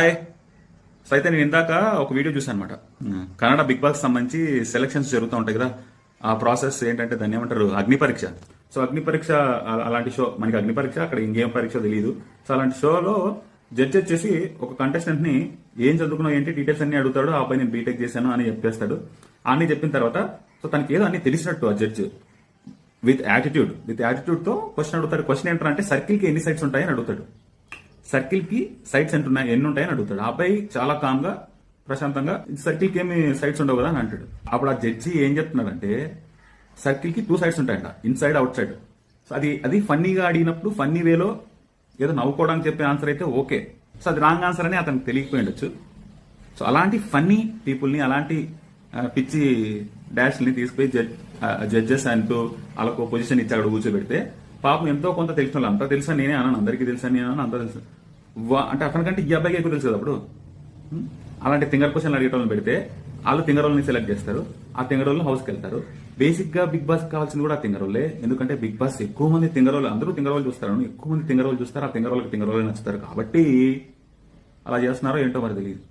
Hi. So అయితే నేను ఇందాక ఒక వీడియో చూసాను అనమాట. కన్నడ బిగ్ బాస్ సంబంధించి సెలక్షన్స్ జరుగుతూ ఉంటాయి కదా. ఆ ప్రాసెస్ ఏంటంటే దాన్ని ఏమంటారు, అగ్ని పరీక్ష. సో అగ్ని పరీక్ష అలాంటి షో, మనకి అగ్ని పరీక్ష అక్కడ ఇంకేం పరీక్ష తెలియదు. సో అలాంటి షోలో జడ్జి వచ్చేసి ఒక కంటెస్టెంట్ ని ఏం చదువుకున్నావు ఏంటి డీటెయిల్స్ అన్ని అడుగుతాడు. ఆ పై నేను బీటెక్ చేశాను అని చెప్పేస్తాడు. అన్ని చెప్పిన తర్వాత సో తనకి ఏదో అన్ని తెలిసినట్టు ఆ జడ్జి విత్ యాటిట్యూడ్ తో క్వశ్చన్ అడుగుతాడు. క్వశ్చన్ ఏంటంటే సర్కిల్ కి ఎన్ని సైడ్స్ ఉంటాయని అడుగుతాడు. సర్కిల్ కి సైడ్స్ ఎన్ని ఉంటాయని అడుగుతాడు. ఆ అబ్బాయి చాలా కామ్ గా ప్రశాంతంగా సర్కిల్ కి ఏమి సైడ్స్ ఉండవు కదా అని అంటాడు. అప్పుడు ఆ జడ్జి ఏం చెప్తున్నాడంటే సర్కిల్ కి 2 సైడ్స్ ఉంటాయంట, ఇన్సైడ్ అవుట్ సైడ్. సో అది ఫన్నీగా అడిగినప్పుడు ఫన్నీ వేలో ఏదో నవ్వుకోవడానికి చెప్పే ఆన్సర్ అయితే ఓకే. సో అది రాంగ్ ఆన్సర్ అని అతనికి తెలియకపోయి ఉండొచ్చు. సో అలాంటి ఫన్నీ పీపుల్ని, అలాంటి పిచ్చి డాష్ని తీసుకుపోయి జడ్జెస్ అంటూ వాళ్ళకు పొజిషన్ ఇచ్చి అక్కడ కూర్చోబెడితే పాపం ఎంతో కొంత తెలిసిన వాళ్ళు, అంతా తెలుసా నేనే అన్నాను, అందరికీ తెలుసా నేను అన్నాను, అంతా తెలుసు అంటే అతనికంటే ఈ అబ్బాయికి ఎక్కువ తెలుసు కదా. అప్పుడు అలాంటి తింగర్ క్వశ్చన్లు అడిగేటోళ్ళని పెడితే వాళ్ళు తింగరోళ్ళని సెలెక్ట్ చేస్తారు. ఆ తింగరోళ్ళని హౌస్కి వెళ్తారు. బేసిక్ గా బిగ్ బాస్ కావాల్సింది కూడా ఆ తింగరోళ్ళే. ఎందుకంటే బిగ్ బాస్ ఎక్కువ మంది తింగరోళ్ళు, అందరూ తింగరోళ్ళు చూస్తారు, ఎక్కువ మంది తింగరోళ్ళు చూస్తారు. ఆ తింగరోళ్ళకి తింగరోళ్ళే నచ్చుతారు కాబట్టి అలా చేస్తున్నారో ఏంటో మరి తెలియదు.